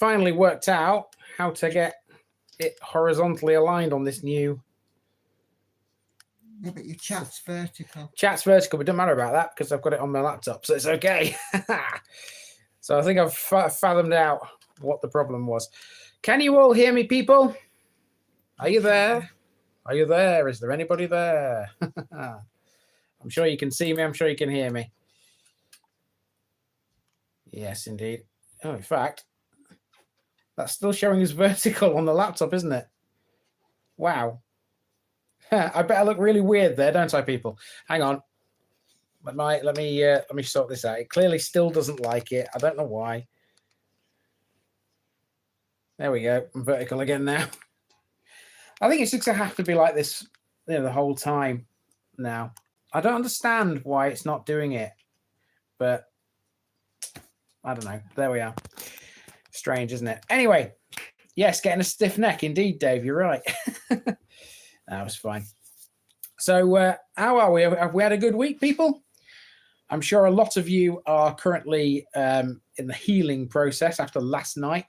finally worked out how to get it horizontally aligned on this new. Yeah, but your chat's vertical. Chat's vertical, but it doesn't matter about that because I've got it on my laptop, so it's okay. So I think I've fathomed out what the problem was. Can you all hear me, people? Are you there? Are you there? Is there anybody there? I'm sure you can see me. I'm sure you can hear me. Yes, indeed. Oh, in fact, that's still showing as vertical on the laptop, isn't it? Wow. I bet I look really weird there, don't I, people? Hang on. Let me sort this out. It clearly still doesn't like it. I don't know why. There we go. I'm vertical again now. I think it's just going to have to be like this, the whole time now. I don't understand why it's not doing it, but I don't know. There we are. Strange, isn't it? Anyway, yes, getting a stiff neck. Indeed, Dave, you're right. That was fine. So how are we? Have we had a good week, people? I'm sure a lot of you are currently in the healing process after last night.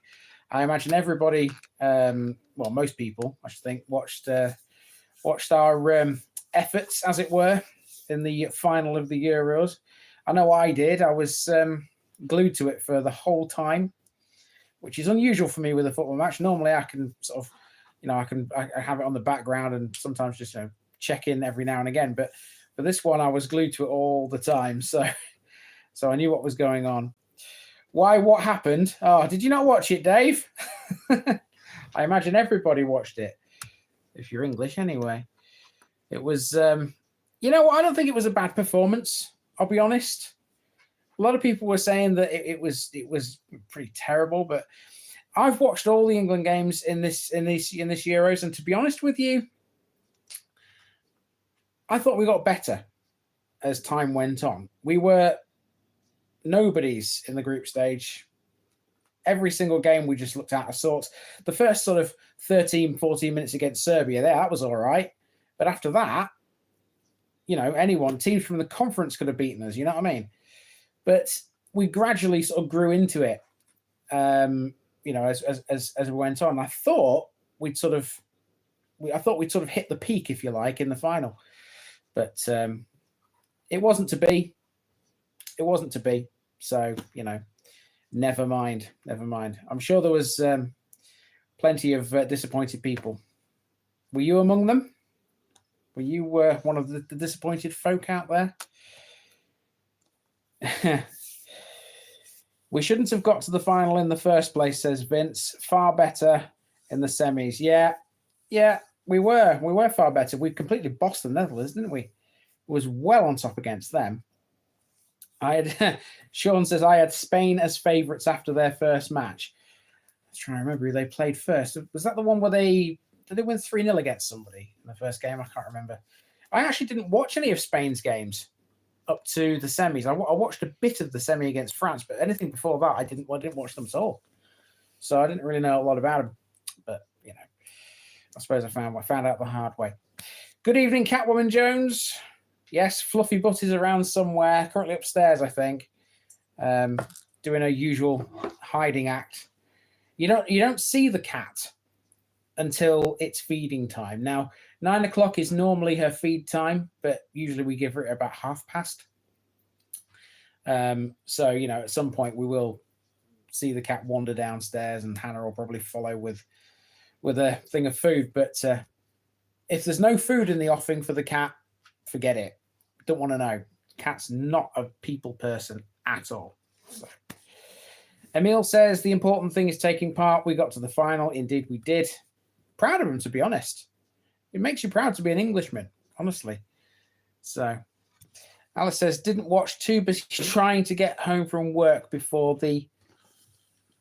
I imagine everybody, well, most people, I should think, watched our efforts, as it were, in the final of the Euros. I know I did. I was glued to it for the whole time, which is unusual for me with a football match. Normally, I can sort of, I have it on the background and sometimes just check in every now and again. But for this one, I was glued to it all the time, so I knew what was going on. Why? What happened? Oh, did you not watch it, Dave? I imagine everybody watched it. If you're English, anyway. It was, you know what? I don't think it was a bad performance. I'll be honest. A lot of people were saying that it was pretty terrible, but I've watched all the England games in this Euros, and to be honest with you, I thought we got better as time went on. We were nobodies in the group stage. Every single game we just looked out of sorts. The first sort of 13, 14 minutes against Serbia there, that was all right. But after that, teams from the conference could have beaten us, you know what I mean? But we gradually sort of grew into it, as we went on. I thought we'd sort of hit the peak, if you like, in the final. But it wasn't to be. It wasn't to be. So, never mind. I'm sure there was plenty of disappointed people. Were you among them? Were you one of the disappointed folk out there? We shouldn't have got to the final in the first place, says Vince. Far better in the semis. Yeah, we were. We were far better. We completely bossed the Netherlands, didn't we? It was well on top against them. Sean says I had Spain as favourites after their first match. I was trying to remember who they played first. Was that the one where did they win 3-0 against somebody in the first game? I can't remember. I actually didn't watch any of Spain's games up to the semis. I watched a bit of the semi against France, but anything before that, I didn't watch them at all. So I didn't really know a lot about them. But I suppose I found out the hard way. Good evening, Catwoman Jones. Yes, Fluffy Butt is around somewhere, currently upstairs, I think, doing her usual hiding act. You don't see the cat until it's feeding time. Now, 9 o'clock is normally her feed time, but usually we give her about past. So, at some point we will see the cat wander downstairs and Hannah will probably follow with a thing of food. But if there's no food in the offing for the cat, forget it. Don't want to know. Cat's not a people person at all. So. Emil says the important thing is taking part. We got to the final. Indeed, we did. Proud of him, to be honest. It makes you proud to be an Englishman, honestly. So, Alice says didn't watch too busy trying to get home from work before the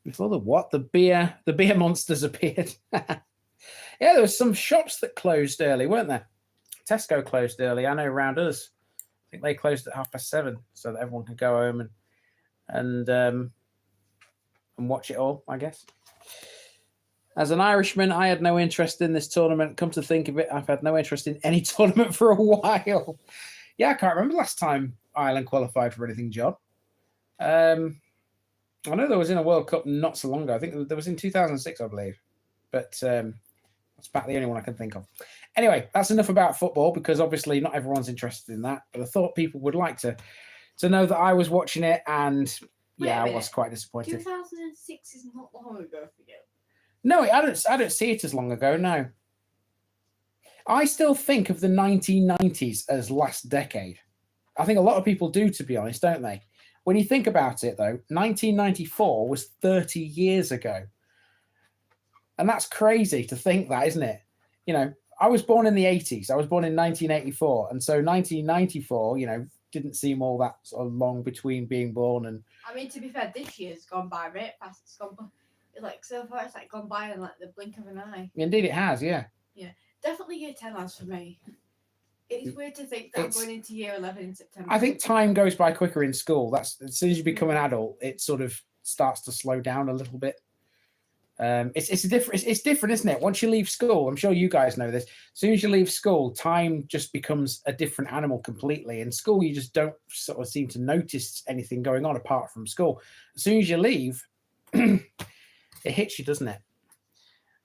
what? The beer monsters appeared. Yeah, there were some shops that closed early, weren't there? Tesco closed early. I know around us. I think they closed at 7:30 so that everyone could go home and watch it all, I guess. As an Irishman, I had no interest in this tournament. Come to think of it, I've had no interest in any tournament for a while. Yeah, I can't remember last time Ireland qualified for anything, John. I know there was in a World Cup not so long ago. I think there was in 2006, I believe. But that's about the only one I can think of. Anyway, that's enough about football because obviously not everyone's interested in that. But I thought people would like to know that I was watching it, and yeah, I was quite disappointed. 2006 is not long ago for you. No, I don't see it as long ago. No, I still think of the 1990s as last decade. I think a lot of people do, to be honest, don't they? When you think about it, though, 1994 was 30 years ago. And that's crazy to think that, isn't it? You know, I was born in the 80s. I was born in 1984. And so 1994, you know, didn't seem all that sort of long between being born and... I mean, to be fair, this year's gone by right fast. It's gone by, like, so far it's like gone by in like the blink of an eye. Indeed it has, yeah. Yeah, definitely year 10 lads for me. It's weird to think that I'm going into year 11 in September. I think time goes by quicker in school. That's as soon as you become an adult, it sort of starts to slow down a little bit. It's different, isn't it? Once you leave school, I'm sure you guys know this. As soon as you leave school, time just becomes a different animal completely. In school, you just don't sort of seem to notice anything going on apart from school. As soon as you leave, it hits you, doesn't it?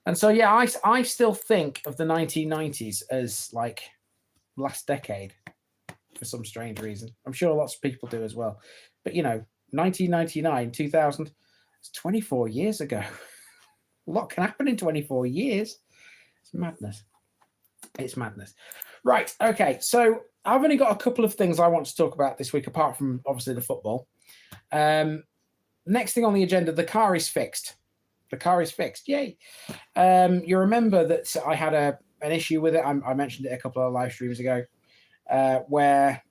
And so, yeah, I still think of the 1990s as like last decade for some strange reason. I'm sure lots of people do as well. But, you know, 1999, 2000, it's 24 years ago. A lot can happen in 24 years. It's madness. It's madness. Right. Okay. So I've only got a couple of things I want to talk about this week, apart from obviously the football. Next thing on the agenda, the car is fixed. The car is fixed. Yay. You remember that I had an issue with it. I mentioned it a couple of live streams ago, where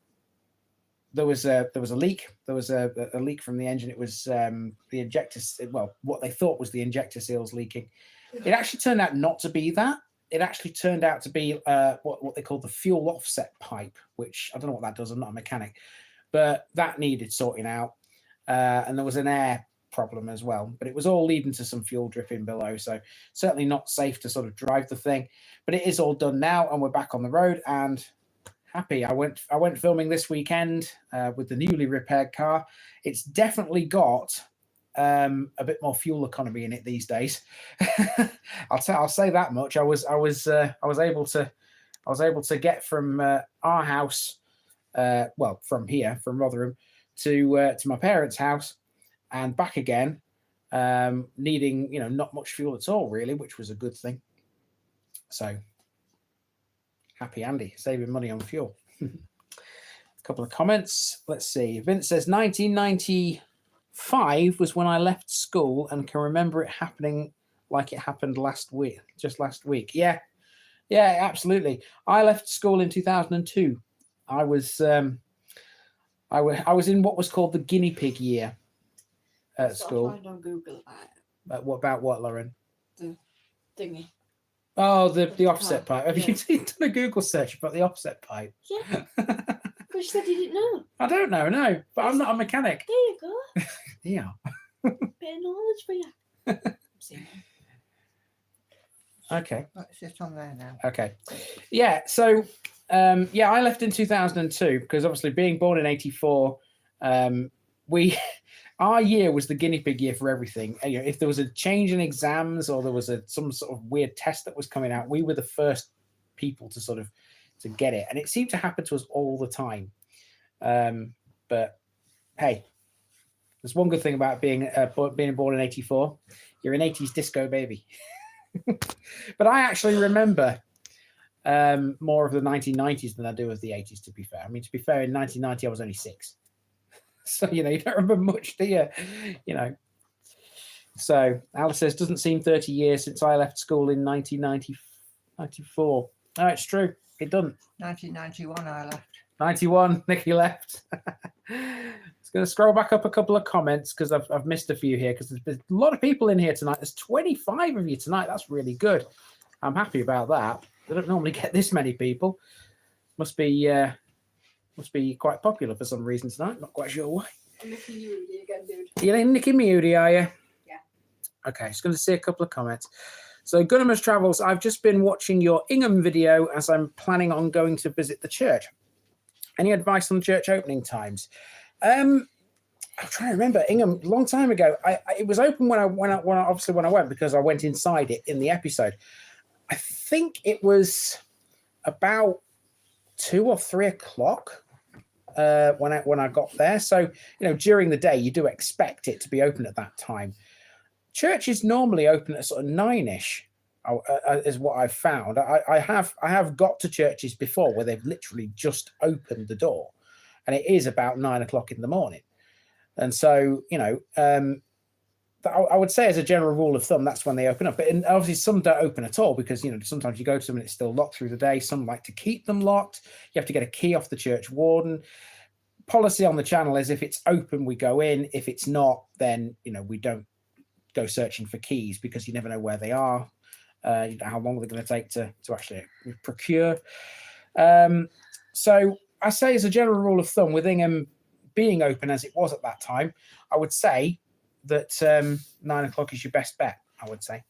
there was a leak. There was a leak from the engine. It was the injector. Well, what they thought was the injector seals leaking. It actually turned out not to be that. It actually turned out to be what they call the fuel offset pipe, which I don't know what that does. I'm not a mechanic, but that needed sorting out. And there was an air problem as well, but it was all leading to some fuel dripping below. So certainly not safe to sort of drive the thing, but it is all done now and we're back on the road and happy. I went filming this weekend with the newly repaired car. It's definitely got a bit more fuel economy in it these days. I'll say that much. I was able to get from our house, from here, from Rotherham to my parents' house and back again, needing not much fuel at all really, which was a good thing. So happy Andy, saving money on fuel. A couple of comments. Let's see. Vince says 1995 was when I left school and can remember it happening like it happened last week. Yeah, absolutely. I left school in 2002. I was in what was called the guinea pig year at school. I don't Google that. What about what, Lauren? The thingy. Oh, the offset pipe. Have you done a Google search about the offset pipe? Yeah. But you said you didn't know. I don't know, no. But I'm not a mechanic. There you go. Yeah. Bit of knowledge for you. Okay. That's it on there now. Okay. Yeah. So, I left in 2002 because obviously being born in 84, our year was the guinea pig year for everything. If there was a change in exams or there was some sort of weird test that was coming out, we were the first people to get it, and it seemed to happen to us all the time. But hey, there's one good thing about being born in 84. You're an 80s disco baby. But I actually remember more of the 1990s than I do of the 80s, to be fair. I mean, to be fair, in 1990 I was only 6. So, you don't remember much, do you? So Alice says, doesn't seem 30 years since I left school in 1994. No, it's true. It doesn't. 1991 I left. 91, Nikki left. It's going to scroll back up a couple of comments because I've missed a few here because there's a lot of people in here tonight. There's 25 of you tonight. That's really good. I'm happy about that. I don't normally get this many people. Must be quite popular for some reason tonight. Not quite sure why. I'm nicking you again, dude. You're nicking me, Udi, are you? Yeah. Okay, just going to see a couple of comments. So, Gunnamus Travels, I've just been watching your Ingham video as I'm planning on going to visit the church. Any advice on church opening times? I'm trying to remember, Ingham, a long time ago. It was open when I went because I went inside it in the episode. I think it was about 2 or 3 o'clock when I got there. So during the day you do expect it to be open at that time. Church is normally open at sort of 9ish. Is what I've found. I have got to churches before where they've literally just opened the door, and it is about 9 o'clock in the morning. And so I would say as a general rule of thumb, that's when they open up. But obviously some don't open at all because sometimes you go to them and it's still locked through the day. Some like to keep them locked. You have to get a key off the church warden. Policy on the channel is if it's open, we go in. If it's not, then we don't go searching for keys because you never know where they are. How long they're going to take to actually procure. So I say as a general rule of thumb, with Ingham being open as it was at that time, I would say that 9 o'clock is your best bet, I would say.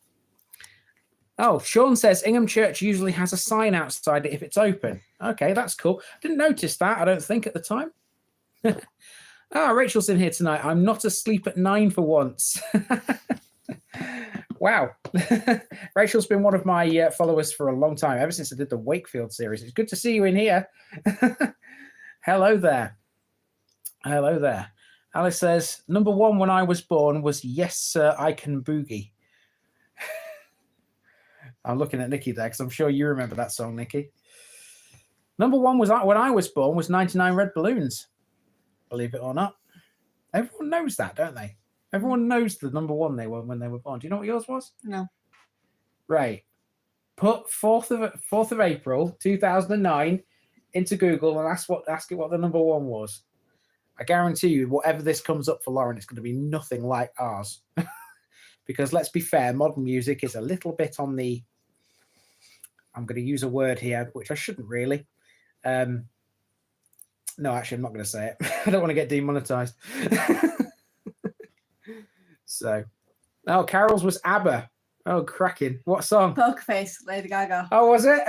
Oh, Sean says Ingham Church usually has a sign outside it if it's open. Okay, that's cool. Didn't notice that, I don't think, at the time. Rachel's in here tonight. I'm not asleep at 9 for once. Wow. Rachel's been one of my followers for a long time, ever since I did the Wakefield series. It's good to see you in here. Hello there. Hello there. Alice says, number 1 when I was born was Yes, Sir, I Can Boogie. I'm looking at Nikki there because I'm sure you remember that song, Nikki. Number 1 was when I was born was 99 Red Balloons. Believe it or not. Everyone knows that, don't they? Everyone knows the number 1 they were when they were born. Do you know what yours was? No. Right. Put 4th of April 2009 into Google and ask it what the number 1 was. I guarantee you, whatever this comes up for Lauren, it's going to be nothing like ours. Because let's be fair, modern music is a little bit on the. I'm going to use a word here, which I shouldn't really. No, actually, I'm not going to say it. I don't want to get demonetized. So, Carol's was ABBA. Oh, cracking. What song? Poker Face, Lady Gaga. Oh, was it?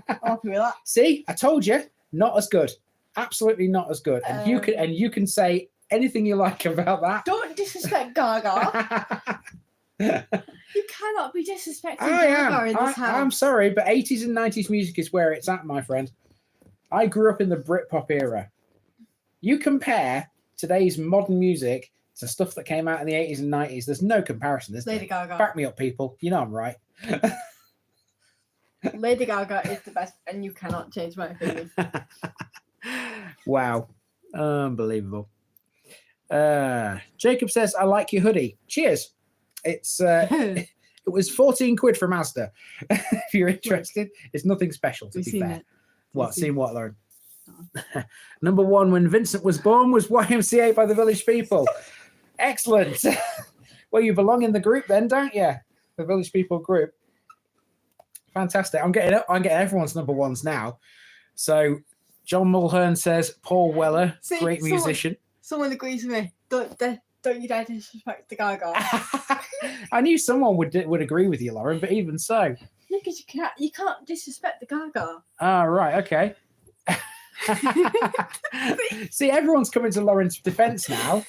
Happy with that. See, I told you, not as good. Absolutely not as good. And you can say anything you like about that. Don't disrespect Gaga. You cannot be disrespecting I Gaga in this house. I'm sorry, but 80s and 90s music is where it's at, my friend. I grew up in the Britpop era. You compare today's modern music to stuff that came out in the 80s and 90s, there's no comparison, is there? Lady Gaga. Back me up, people. You know I'm right. Lady Gaga is the best, and you cannot change my opinion. Wow. Unbelievable. Jacob says, I like your hoodie. Cheers. It's it was 14 quid from Asda. If you're interested, it's nothing special, to be fair. What? Seen what, Lauren? Oh. Number 1 when Vincent was born was YMCA by the Village People. Excellent. Well, you belong in the group then, don't you? The Village People group. Fantastic. I'm getting everyone's number 1s now. So John Mulhern says Paul Weller, great musician. Someone agrees with me. Don't you dare disrespect the Gaga. I knew someone would agree with you, Lauren, but even so. No, because you can't disrespect the Gaga. Ah, right, okay. See, everyone's coming to Lauren's defense now.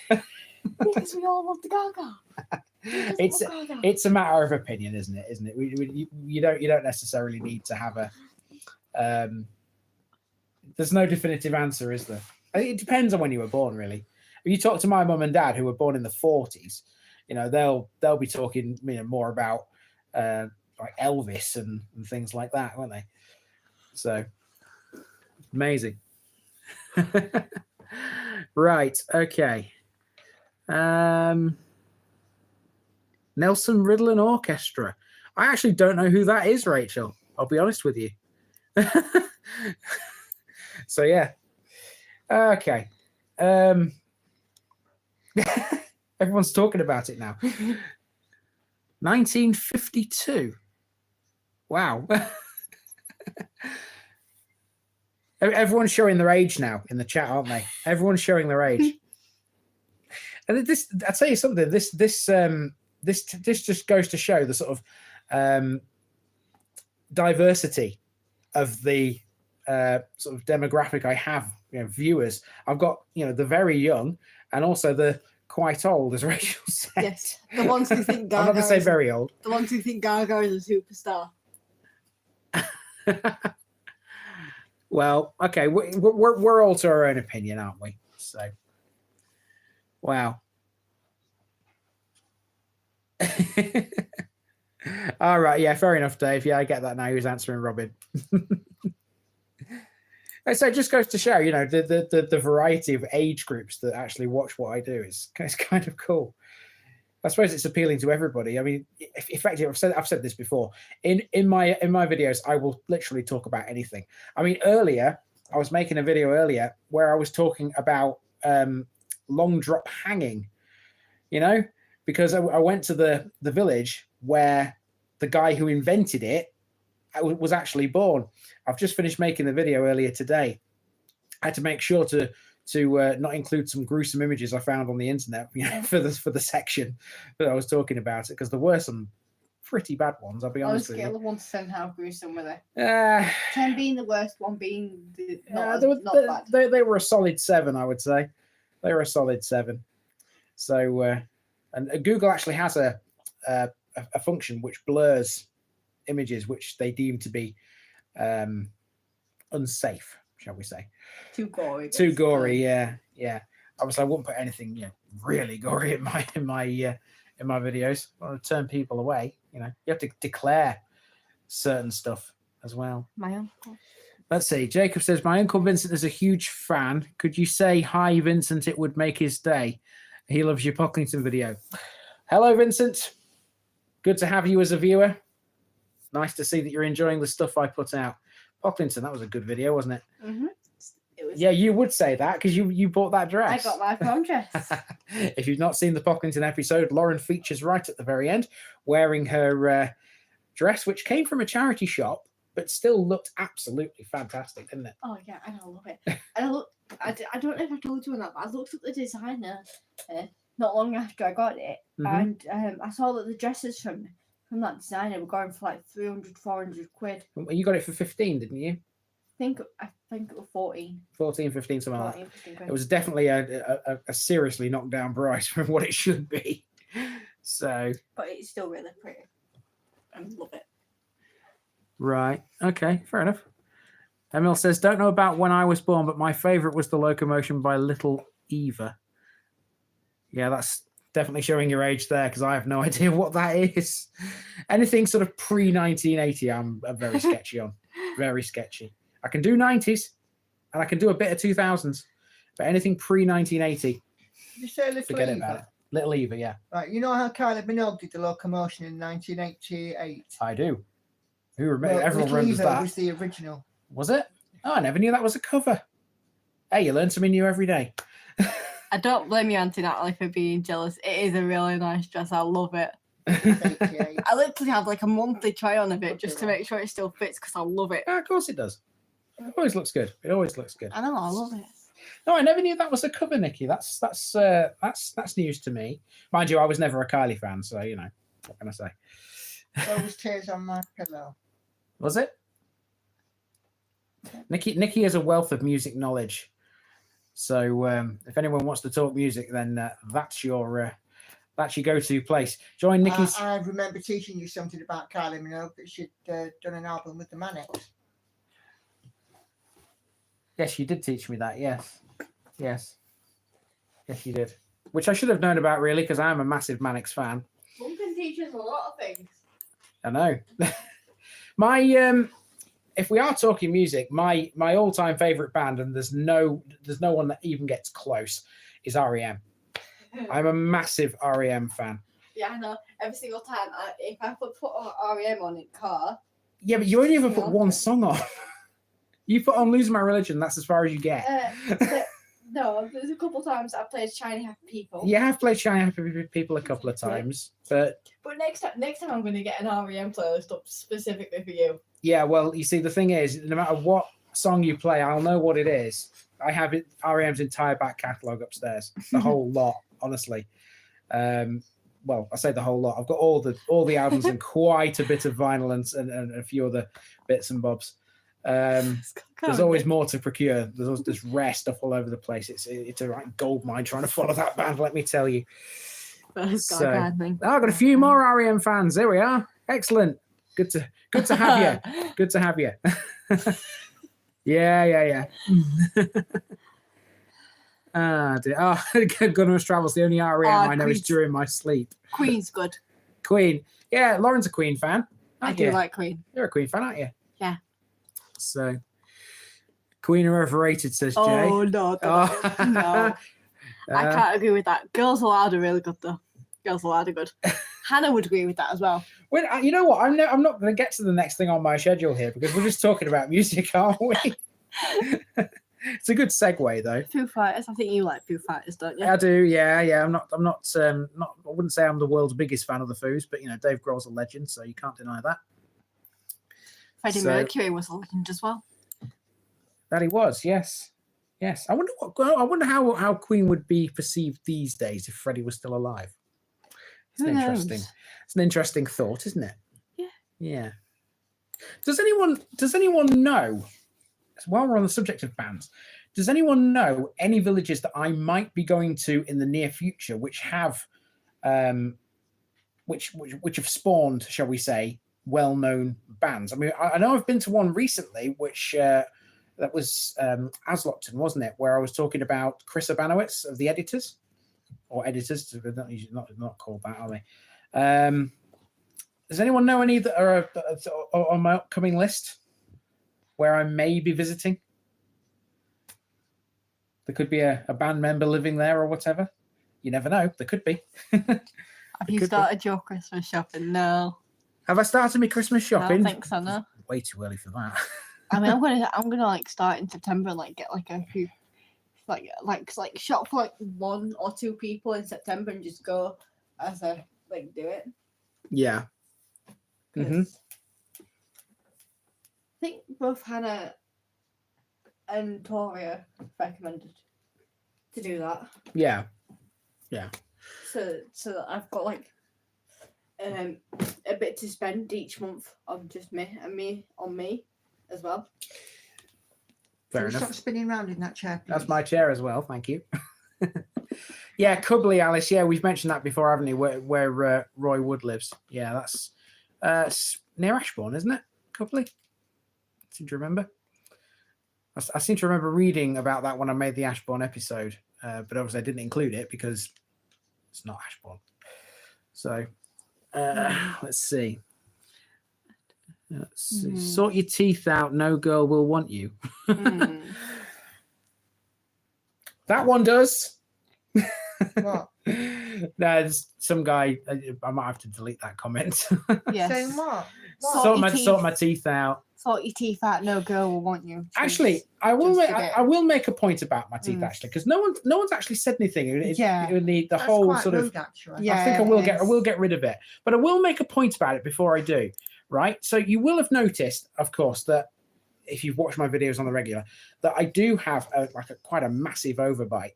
Because we all love the Gaga. It's a matter of opinion, isn't it? You don't necessarily need to have a there's no definitive answer, is there? I think it depends on when you were born, really. If you talk to my mum and dad who were born in the 40s, they'll be talking more about like Elvis and things like that, won't they? So amazing. Right, okay. Nelson Riddle Orchestra. I actually don't know who that is, Rachel. I'll be honest with you. So yeah. Okay. Everyone's talking about it now. 1952. Wow. Everyone's showing their age now in the chat, aren't they? Everyone's showing their age. And this, I'll tell you something. This just goes to show the sort of diversity of the sort of demographic I have. Viewers. I've got the very young, and also the quite old, as Rachel said. Yes, the ones who think I'm Gaga not going to say is, very old. the ones who think Gaga is a superstar. Well, okay, we're all to our own opinion, aren't we? So, wow. All right, yeah, fair enough, Dave. Yeah, I get that now. He was answering Robin. So it just goes to show, you know, the variety of age groups that actually watch what I do is kind of cool. I suppose it's appealing to everybody. I mean, effectively, I've said this before. In my videos, I will literally talk about anything. I mean, earlier I was making a video earlier where I was talking about long drop hanging. You know, because I went to the village where the guy who invented it was actually born. I've just finished making the video earlier today. I had to make sure to not include some gruesome images I found on the internet, you know, for the section that I was talking about it, because there were some pretty bad ones. I'll be On a honest with scale you. of 1 to 10, how gruesome were they? 10 10 being the worst, 1 being not bad. they were a solid 7, I would say. They were a solid 7. So, and Google actually has a function which blurs images which they deem to be unsafe, shall we say? Too gory. Too gory, yeah. Obviously, I wouldn't put anything, you know, really gory in my videos. I want to turn people away. You know, you have to declare certain stuff as well. My uncle. Let's see. Jacob says, my Uncle Vincent is a huge fan. Could you say hi, Vincent? It would make his day. He loves your Pocklington video. Hello, Vincent. Good to have you as a viewer. Nice to see that you're enjoying the stuff I put out. Pocklington, that was a good video, wasn't it? Mm-hmm. It was. Yeah, you would say that because you bought that dress. I got my prom dress. If you've not seen the Pocklington episode, Lauren features right at the very end wearing her dress, which came from a charity shop, but still looked absolutely fantastic, didn't it? Oh yeah, and I love it. And I don't know if I told you or not, but I looked at the designer not long after I got it, and I saw that the dresses from that designer were going for like 300, 400 quid. You got it for 15, didn't you? I think it was 14. 14, 15, something like 14, that. 15 quid. It was definitely a seriously knocked down price from what it should be. So, But it's still really pretty. I love it. right. Okay, fair enough. Emil says, don't know about when I was born, but my favourite was The Locomotion by Little Eva. Yeah, that's definitely showing your age there, because I have no idea what that is. Anything sort of pre-1980, I'm very sketchy on. Very sketchy. I can do 90s, and I can do a bit of 2000s, but anything pre-1980, Did you say Little forget Eva? about it. Little Eva, yeah. Right, you know how Kylie Minogue did The Locomotion in 1988? I do. Who remembers? Well, Everyone Little remembers Eva that. was the original. Was it? Oh, I never knew that was a cover. Hey, you learn something new every day. I don't blame you, Auntie Natalie, for being jealous. It is a really nice dress. I love it. 88. I literally have like a monthly try on of it just to make sure it still fits because I love it. Yeah, of course it does. It always looks good. It always looks good. I know, I love it. No, I never knew that was a cover, Nikki. That's news to me. Mind you, I was never a Kylie fan, so you know, what can I say? So was Tears on My Pillow. Was it? Nikki has a wealth of music knowledge. So if anyone wants to talk music, then that's your go-to place. Join Nikki's. I remember teaching you something about Kylie Minogue that she'd done an album with the Manics. Yes, you did teach me that. Yes, you did. Which I should have known about, really, because I am a massive Mannix fan. Mum can teach us a lot of things. I know. If we are talking music, my all-time favorite band, and there's no one that even gets close, is REM. I'm a massive REM fan. Yeah, I know. Every single time, if I put REM on in car. Yeah, but you only ever put one song on. You put on "Losing My Religion." That's as far as you get. No, there's a couple of times I played "Shiny Happy People." Yeah, I've played "Shiny Happy People" a couple of times, but next time I'm going to get an REM playlist up specifically for you. yeah, well, you see, the thing is, no matter what song you play, I'll know what it is. I have REM's entire back catalogue upstairs, the whole lot, honestly. Well, I say the whole lot. I've got all the albums and quite a bit of vinyl and a few other bits and bobs. There's always more to procure. There's rare stuff all over the place. It's a right gold mine trying to follow that band, let me tell you. So, I've got a few more REM fans. There we are. Excellent. Good to have you. Good to have you. Yeah. Dear. Gunner's Travel's the only REM I know is during my sleep. Queen's good. Queen. Yeah, Lauren's a Queen fan. I do like Queen. You're a Queen fan, aren't you? Yeah. So, Queen are overrated, says Jay. Oh, no. No. I can't agree with that. Girls Aloud are really good, though. Girls Aloud are good. Hannah would agree with that as well. Well, you know what? I'm not going to get to the next thing on my schedule here because we're just talking about music, aren't we? It's a good segue, though. Foo Fighters. I think you like Foo Fighters, don't you? I do. Yeah. I'm not. I wouldn't say I'm the world's biggest fan of the Foos, but Dave Grohl's a legend, so you can't deny that. Freddie Mercury was a legend as well. That he was. Yes. I wonder how Queen would be perceived these days if Freddie was still alive. It's an interesting thought, isn't it? Yeah. Does anyone know? While we're on the subject of bands, does anyone know any villages that I might be going to in the near future which have, which have spawned, shall we say, well-known bands? I mean, I know I've been to one recently, which that was Aslopton, wasn't it? Where I was talking about Chris Abanowitz of the Editors, or Editors, not called that, are they? Does anyone know any that are on my upcoming list where I may be visiting? There could be a band member living there or whatever. You never know. There could be. Have you started your Christmas shopping? No. Have I started my Christmas shopping? I don't think so, no. Way too early for that. I mean, I'm gonna like start in September and like get like a few, like shop for like 1 or 2 people in September and just go as a like do it. Yeah. Mm-hmm. I think both Hannah and Toria recommended to do that. Yeah. So that I've got like a bit to spend each month on just me as well. Fair enough. enough. Stop spinning around in that chair, please. That's my chair as well. Thank you. Yeah, Cubley, Alice. Yeah, we've mentioned that before, haven't we? Where Roy Wood lives. Yeah, that's near Ashbourne, isn't it? Cubley. I seem to remember. I seem to remember reading about that when I made the Ashbourne episode, but obviously I didn't include it because it's not Ashbourne. So let's see. Sort your teeth out. No girl will want you. That one does. What? There's some guy. I might have to delete that comment. Yes. Saying what? Sort my teeth out. Sort your teeth out. No girl will want you. Actually, I will make a point about my teeth actually, because no one's actually said anything. The That's whole quite sort of. rude, actually. Yeah, I think I will get rid of it, but I will make a point about it before I do. Right. So you will have noticed, of course, that if you've watched my videos on the regular, that I do have quite a massive overbite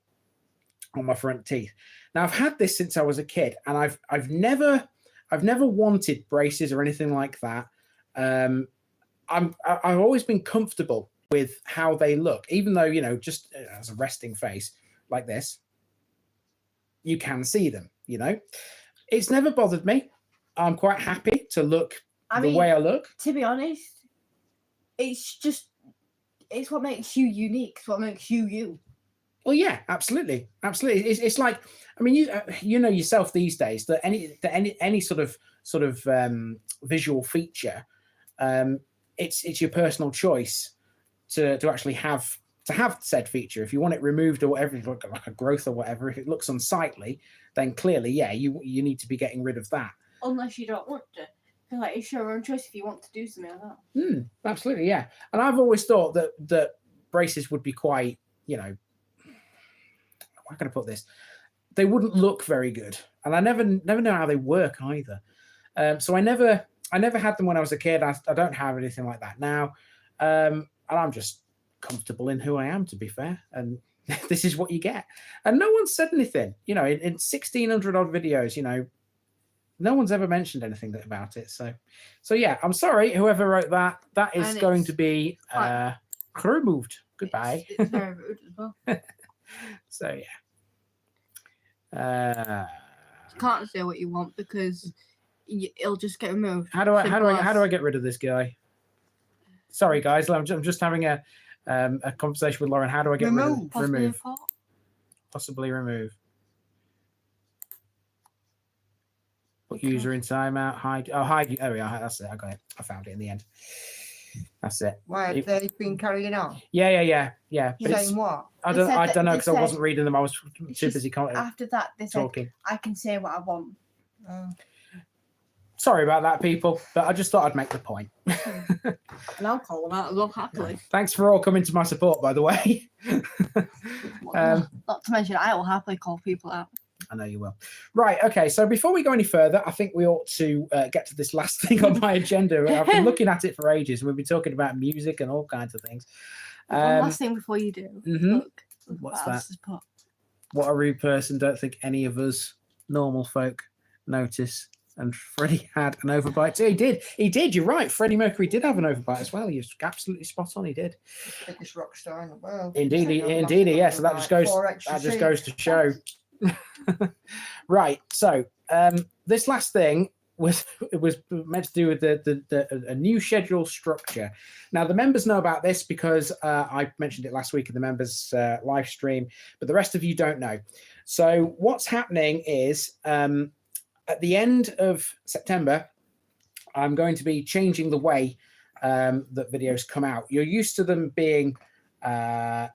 on my front teeth. Now I've had this since I was a kid, and I've never wanted braces or anything like that. I've always been comfortable with how they look, even though just as a resting face like this, you can see them. It's never bothered me. I'm quite happy to look the way I look. To be honest, it's what makes you unique. It's what makes you you. Well, yeah, absolutely. It's like, I mean, you know yourself these days that any sort of visual feature, it's your personal choice to actually have said feature. If you want it removed or whatever, like a growth or whatever, if it looks unsightly, then clearly, yeah, you need to be getting rid of that. Unless you don't want to. Like, it's your own choice if you want to do something like that. Absolutely, yeah. And I've always thought that braces would be quite, how can I put this? They wouldn't look very good, and I never know how they work either. So I never had them when I was a kid. I don't have anything like that now, and I'm just comfortable in who I am, to be fair. And this is what you get. And no one said anything. In 1,600 odd videos, no one's ever mentioned anything about it. So yeah, I'm sorry, whoever wrote that. That is And going it's to be removed. Goodbye. It's very rude as well. So yeah. You can't say what you want because it'll just get removed. How do Simple I as. get rid of this guy? Sorry, guys. I'm just having a conversation with Lauren. How do I get rid of Possibly remove? report? Possibly remove. Put user in timeout. Hide. Oh, hide. There we are. That's it. I got it. I found it in the end. That's it. Why have they been carrying on? Yeah. But it's- Saying what? I They don't said that- know they because I said wasn't reading them. I was too It's just busy after that, they said, talking. I can say what I want. Sorry about that, people. But I just thought I'd make the point. And I'll call them out as well, happily. Thanks for all coming to my support, by the way. Not to mention, I will happily call people out. I know you will. Right. Okay. So before we go any further, I think we ought to get to this last thing on my agenda. I've been looking at it for ages. We've been talking about music and all kinds of things. One last thing before you do. Mhm. Look, What's what that? else is put. What a rude person. Don't think any of us normal folk notice. And Freddie had an overbite too. He did. You're right. Freddie Mercury did have an overbite as well. He was absolutely spot on. He did. Biggest rock star in the world. Indeed. So that just goes to show. Right. So this last thing was meant to do with a new schedule structure. Now the members know about this because I mentioned it last week in the members live stream, but the rest of you don't know. So what's happening is at the end of September, I'm going to be changing the way that videos come out. You're used to them being a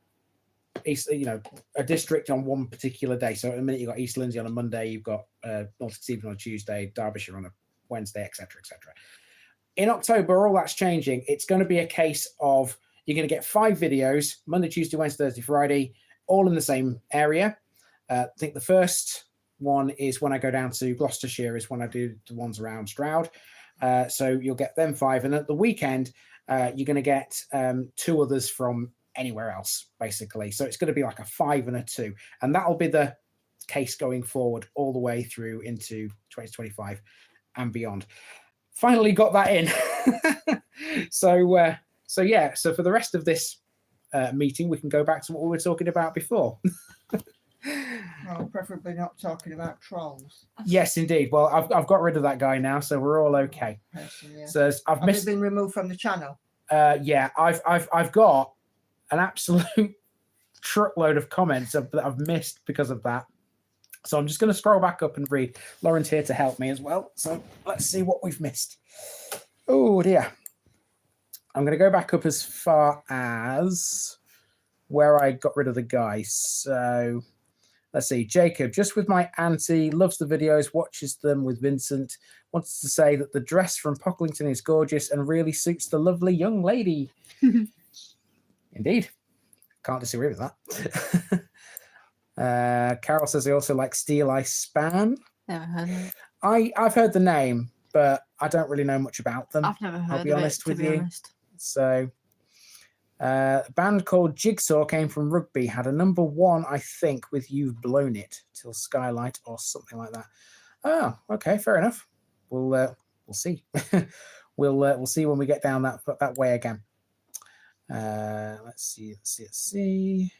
district on one particular day. So at the minute you've got East Lindsey on a Monday, you've got North Stevenage on a Tuesday, Derbyshire on a Wednesday, etc., etc. In October, all that's changing. It's going to be a case of you're going to get 5 videos, Monday, Tuesday, Wednesday, Thursday, Friday, all in the same area. I think the first one is when I go down to Gloucestershire, is when I do the ones around Stroud. So you'll get them 5. And at the weekend, you're going to get 2 others from anywhere else, basically. So it's going to be like a 5 and a 2. And that'll be the case going forward all the way through into 2025 and beyond. Finally got that in. So yeah, so for the rest of this meeting, we can go back to what we were talking about before. Well, preferably not talking about trolls. Yes, indeed. Well, I've got rid of that guy now, so we're all okay. Personally, yeah. So I've Have missed. you been removed from the channel? Yeah, I've got an absolute truckload of comments that I've missed because of that. So I'm just going to scroll back up and read. Lauren's here to help me as well. So let's see what we've missed. Oh dear. I'm going to go back up as far as where I got rid of the guy. So let's see. Jacob, just with my auntie, loves the videos, watches them with Vincent. Wants to say that the dress from Pocklington is gorgeous and really suits the lovely young lady. Indeed. Can't disagree with that. Carol says they also like Steel Ice Span. Never heard of it. I've heard the name, but I don't really know much about them. I've never heard I'll be of honest it, to with be you. honest. So a band called Jigsaw came from Rugby, had a number 1, I think, with You've Blown It Till Skylight or something like that. Oh, okay, fair enough. We'll see. we'll see when we get down that way again. Let's see.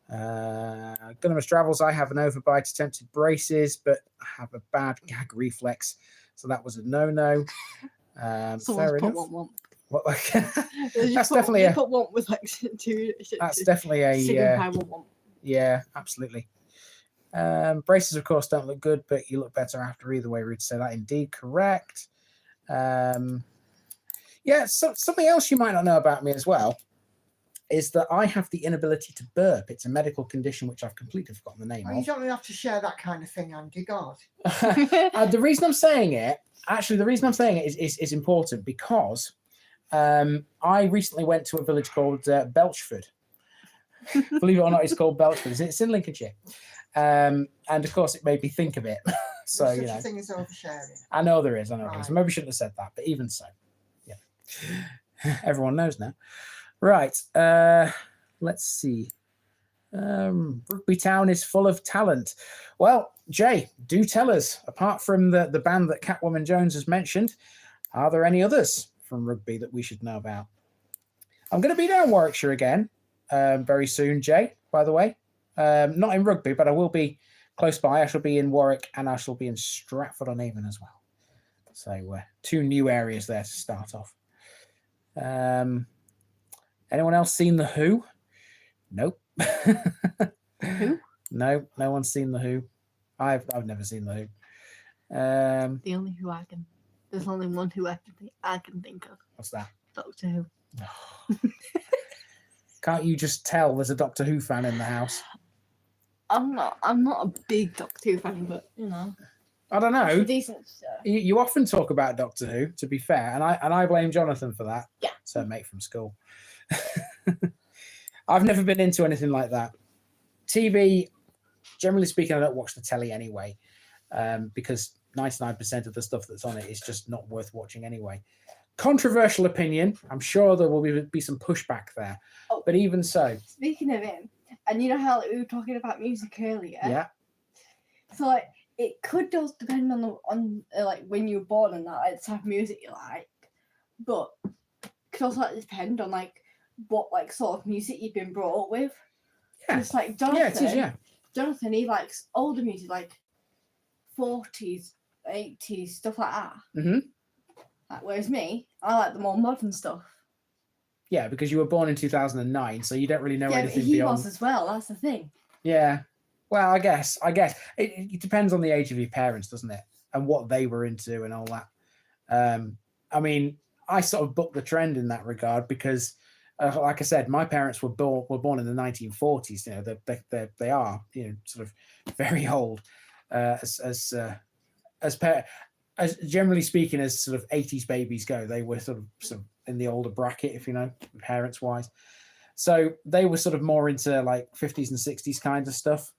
Gunner's Travels, I have an overbite, attempted braces, but I have a bad gag reflex, so that was a no-no. Someone's Fair put enough. one. What, You that's put- definitely you a put one with like 2. that's definitely a signify one. yeah, absolutely. Braces, of course, don't look good, but you look better after. Either way, we'd say that. Indeed, correct. Yeah, so something else you might not know about me as well is that I have the inability to burp. It's a medical condition which I've completely forgotten the name Well, you of. don't really have to share that kind of thing, Andy. God. The reason I'm saying it is important because I recently went to a village called Belchford. Believe it or not, it's called Belchford. It's in Lincolnshire. And of course, it made me think of it. So, There's you such know, a thing as oversharing. I know there is. I know there is. Right. Maybe I shouldn't have said that, but even so, yeah. Everyone knows now. Right. Let's see. Rugby Town is full of talent. Well, Jay, do tell us, apart from the band that Catwoman Jones has mentioned, are there any others from rugby that we should know about? I'm going to be down Warwickshire again very soon, Jay, by the way. Not in rugby, but I will be close by. I shall be in Warwick and I shall be in Stratford-on-Avon as well. So 2 new areas there to start off. Anyone else seen The Who? Nope. Who? No one's seen The Who. I've never seen The Who. The only Who I can. There's only one Who I can think of. What's that? Doctor Who. Can't you just tell there's a Doctor Who fan in the house? I'm not a big Doctor Who fan, but you know. I don't know. Decent stuff. You often talk about Doctor Who, to be fair, and I blame Jonathan for that. Yeah. So mate from school. I've never been into anything like that. TV, generally speaking, I don't watch the telly anyway, because 99% of the stuff that's on it is just not worth watching anyway. Controversial opinion. I'm sure there will be some pushback there. Oh. But even so. Speaking of him, and you know how we were talking about music earlier? Yeah. So like it could just depend on like when you were born and that like, the type of music you like. But it could also like depend on like what like sort of music you've been brought up with. Yeah. It's like Jonathan. Yeah, it is, yeah. Jonathan, he likes older music like 40s, 80s, stuff like that. Mm-hmm. Like, whereas me, I like the more modern stuff. Yeah, because you were born in 2009, so you don't really know Yeah, but anything he beyond. was as well. That's the thing. Yeah. Well, I guess it depends on the age of your parents, doesn't it, and what they were into and all that. I mean, I sort of bucked the trend in that regard because, like I said, my parents were born in the 1940s. You know, they are, you know, sort of very old, as generally speaking, as sort of 80s babies go. They were sort of in the older bracket, if you know, parents wise. So they were sort of more into like 50s and 60s kind of stuff.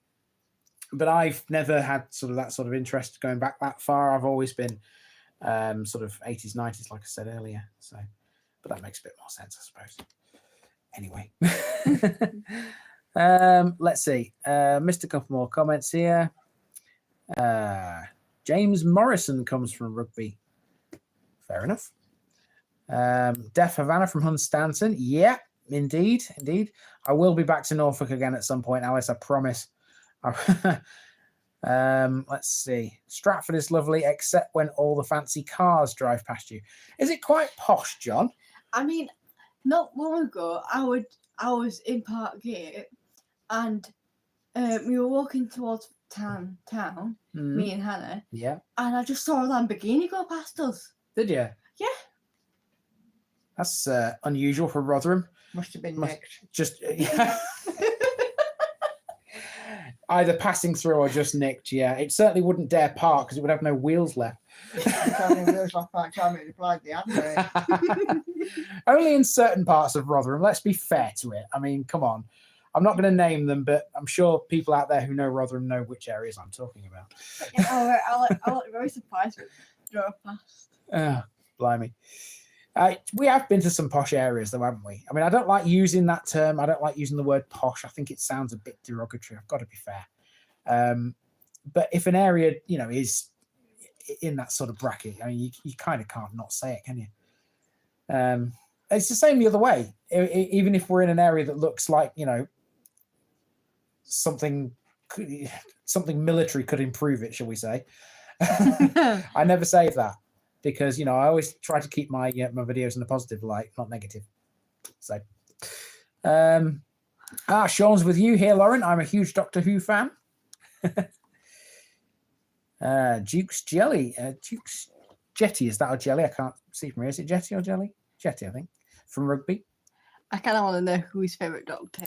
But I've never had sort of that sort of interest going back that far. I've always been sort of 80s, 90s, like I said earlier. So, but that makes a bit more sense, I suppose. Anyway, let's see. Missed a couple more comments here. James Morrison comes from rugby. Fair enough. Def Havana from Hunstanton. Yeah, indeed. I will be back to Norfolk again at some point, Alice, I promise. Let's see. Stratford is lovely, except when all the fancy cars drive past you. Is it quite posh, John? I mean, not long ago, I was in Parkgate, and we were walking towards town, me and Hannah. Yeah. And I just saw a Lamborghini go past us. Did you? Yeah. That's unusual for Rotherham. Must have been nicked. Just either passing through or just nicked. Yeah, it certainly wouldn't dare park because it would have no wheels left. Only in certain parts of Rotherham. Let's be fair to it. I mean, come on. I'm not going to name them, but I'm sure people out there who know Rotherham know which areas I'm talking about. Yeah, I was very surprised when we drove past. Oh, blimey. We have been to some posh areas, though, haven't we? I mean, I don't like using that term. I don't like using the word posh. I think it sounds a bit derogatory. I've got to be fair. But if an area, you know, is in that sort of bracket, I mean, you kind of can't not say it, can you? It's the same the other way. Even if we're in an area that looks like, you know, something military could improve it, shall we say? I never say that. Because, you know, I always try to keep my videos in a positive light, not negative. So, Sean's with you here, Lauren. I'm a huge Doctor Who fan. Duke's Jelly. Duke's Jetty. Is that a jelly? I can't see from here. Is it Jetty or Jelly? Jetty, I think. From rugby. I kind of want to know who his favourite doctor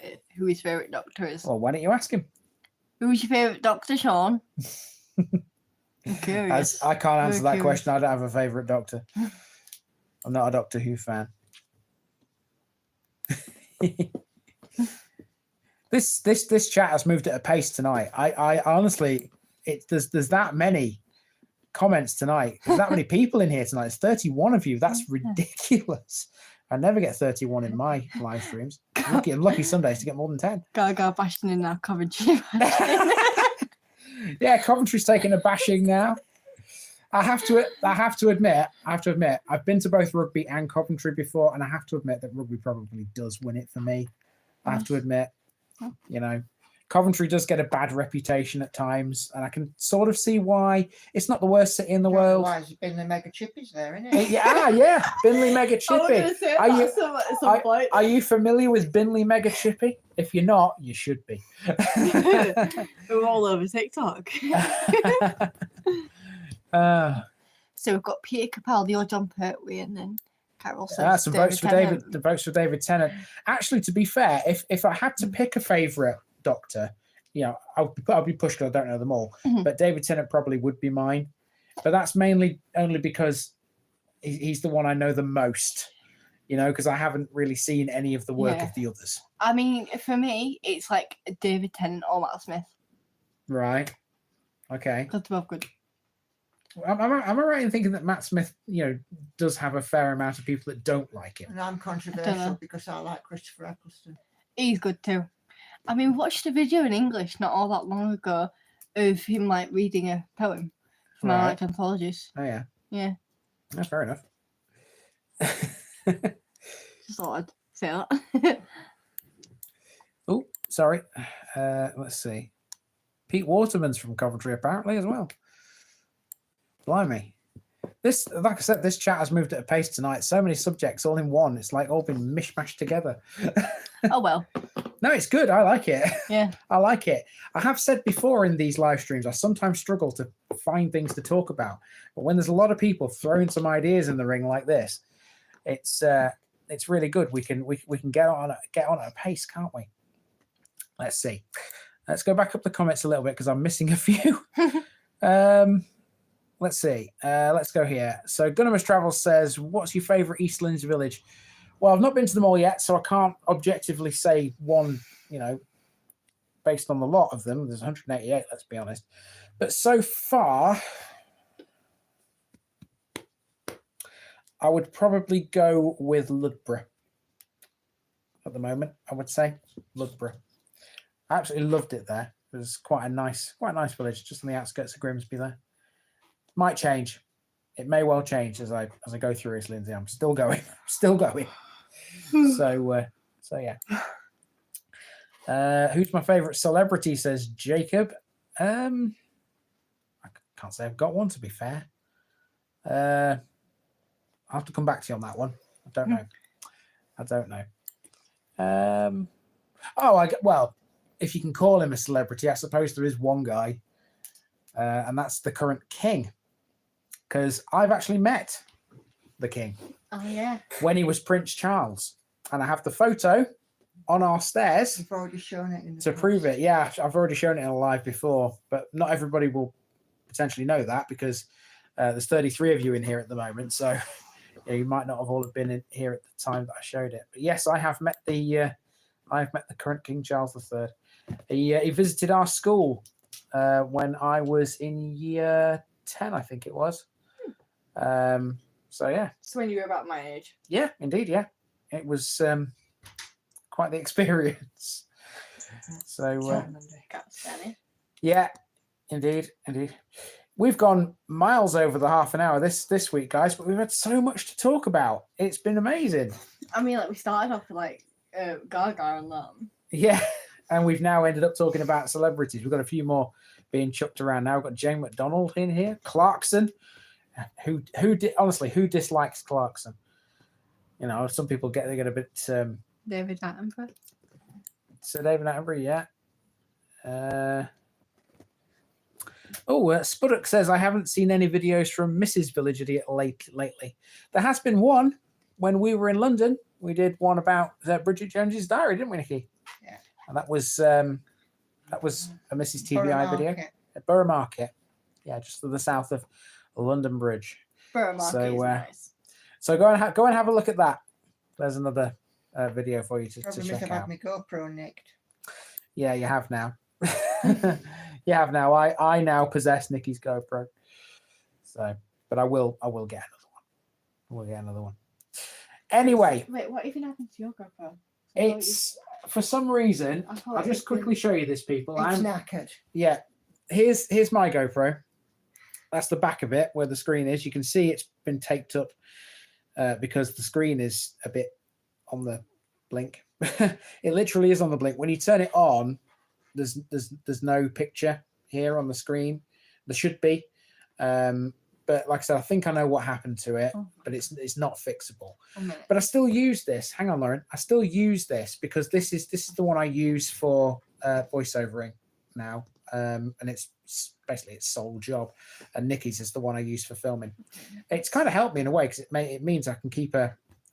is. Well, why don't you ask him? Who's your favourite doctor, Sean? I'm curious. I can't answer that curious. question. I don't have a favourite doctor. I'm not a Doctor Who fan. This chat has moved at a pace tonight. I honestly, there's that many comments tonight. There's that many people in here tonight. There's 31 of you. That's ridiculous. I never get 31 in my live streams. lucky some days to get more than 10. Gaga bashing in our Coventry. Yeah, Coventry's taking a bashing now. I have to admit, I've been to both rugby and Coventry before, and I have to admit that rugby probably does win it for me. I have to admit, you know, Coventry does get a bad reputation at times, and I can sort of see why. It's not the worst city in the world. Why has it been the mega chippies there, isn't it? Yeah, Binley Mega Chippy. Are you familiar with Binley Mega Chippy? If you're not, you should be. We're all over TikTok. So we've got Peter Capaldi or John Pertwee, and then Carol says some votes for David. The votes for David Tennant. Actually, to be fair, if I had to pick a favourite Doctor, you know, I'll be pushed because I don't know them all. But David Tennant probably would be mine. But that's mainly only because he's the one I know the most. You know, because I haven't really seen any of the work of the others. I mean, for me, it's like David Tennant or Matt Smith. Right. Okay. Because they're both good. Am I right in thinking that Matt Smith, you know, does have a fair amount of people that don't like him? And I'm controversial because I like Christopher Eccleston. He's good too. I mean, we watched a video in English not all that long ago of him like reading a poem from our like anthologies. Oh yeah. Yeah. That's fair enough. Just thought I'd say that. Oh, sorry. Let's see. Pete Waterman's from Coventry apparently as well. Blimey. This, like I said, this chat has moved at a pace tonight. So many subjects all in one. It's like all been mishmashed together. Oh well. No, it's good. I like it. Yeah. I like it. I have said before in these live streams, I sometimes struggle to find things to talk about. But when there's a lot of people throwing some ideas in the ring like this, it's really good. We can get on at a pace, can't we? Let's see. Let's go back up the comments a little bit because I'm missing a few. Let's see. Let's go here. So Gunnamus Travels says, what's your favourite East Lindsey village? Well, I've not been to them all yet, so I can't objectively say one, you know, based on the lot of them. There's 188, let's be honest. But so far, I would probably go with Ludborough. At the moment, I would say Ludborough. I absolutely loved it there. It was quite a nice village, just on the outskirts of Grimsby there. Might change. It may well change as I go through East Lindsey. I'm still going. So yeah. Who's my favourite celebrity? Says Jacob. I can't say I've got one, to be fair. I'll have to come back to you on that one. I don't know. Well, if you can call him a celebrity, I suppose there is one guy, and that's the current king. Because I've actually met the king. Oh yeah. When he was Prince Charles, and I have the photo on our stairs. You've already shown it in the to prove it. Yeah, I've already shown it in a live before, but not everybody will potentially know that because there's 33 of you in here at the moment, so you might not have all been in here at the time that I showed it. But yes, I have met the current King Charles III. He visited our school when I was in year 10, I think it was. So yeah. So when you were about my age. Yeah, indeed. Yeah, it was quite the experience. So yeah, indeed. We've gone miles over the half an hour this week, guys, but we've had so much to talk about. It's been amazing. I mean, like we started off with like Gaga and that. Yeah, and we've now ended up talking about celebrities. We've got a few more being chucked around now. We've got Jane McDonald in here, Clarkson. Who dislikes Clarkson? You know, some people get a bit. David Attenborough. So David Attenborough, yeah. Spuddock says, I haven't seen any videos from Mrs. Village Idiot lately. There has been one when we were in London. We did one about Bridget Jones's Diary, didn't we, Nikki? Yeah. And that was a Mrs. TVI video at Borough Market. Yeah, just to the south of London Bridge. Borough Market is nice. So go and have a look at that. There's another video for you to check out. Had my GoPro nicked. Yeah, you have now. You have now. I now possess Nikki's GoPro. So, but I will get another one. Anyway. Wait, what even happened to your GoPro? It's for some reason. I thought I'll it just was quickly show you this, people. It's I'm knackered. yeah. Here's my GoPro. That's the back of it where the screen is. You can see it's been taped up because the screen is a bit on the blink. It literally is on the blink. When you turn it on, there's no picture here on the screen. There should be, but like I said, I think I know what happened to it, but it's not fixable. But I still use this. Hang on, Lauren. I still use this because this is the one I use for voiceovering now, and it's basically its sole job. And Nikki's is the one I use for filming. It's kind of helped me in a way because it means I can keep an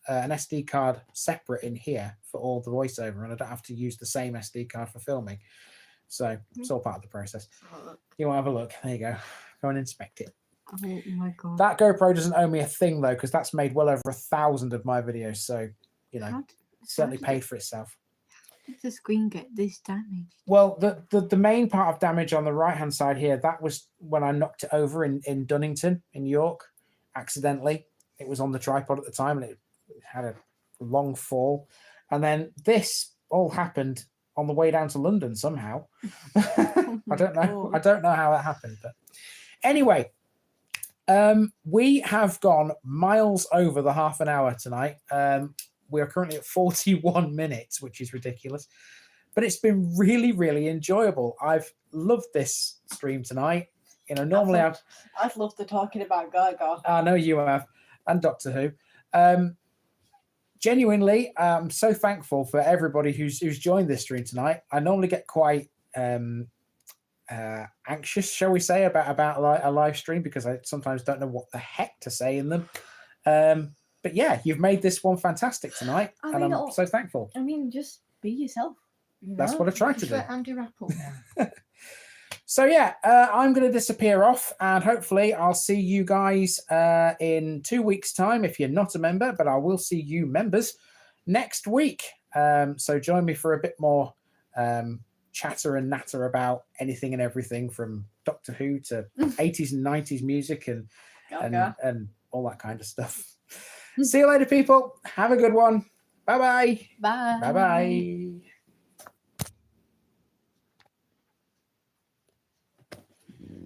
SD card separate in here for all the voiceover, and I don't have to use the same SD card for filming. So it's all part of the process. You want to have a look? There you go. Go and inspect it. Oh my god. That GoPro doesn't owe me a thing though, because that's made well over 1,000 of my videos. So certainly paid for itself. How did the screen get this damaged? Well, the main part of damage on the right hand side here, that was when I knocked it over in Dunnington in York, accidentally. It was on the tripod at the time, and it had a long fall. And then this all happened on the way down to London somehow. I don't know. I don't know how that happened, but anyway, we have gone miles over the half an hour tonight. We are currently at 41 minutes, which is ridiculous, but it's been really, really enjoyable. I've loved this stream tonight. You know, normally I'd love to talking about Gaga. I know you have, and Doctor Who. Genuinely, I'm so thankful for everybody who's joined this stream tonight. I normally get quite anxious, shall we say, about a live stream because I sometimes don't know what the heck to say in them. But yeah, you've made this one fantastic tonight, and I'm so thankful. I mean, just be yourself. That's what I tried to do. Andy Rappel. So yeah, I'm going to disappear off, and hopefully I'll see you guys in 2 weeks' time if you're not a member, but I will see you members next week. So join me for a bit more chatter and natter about anything and everything from Doctor Who to 80s and 90s music and all that kind of stuff. See you later, people. Have a good one. Bye-bye. Bye. Bye-bye.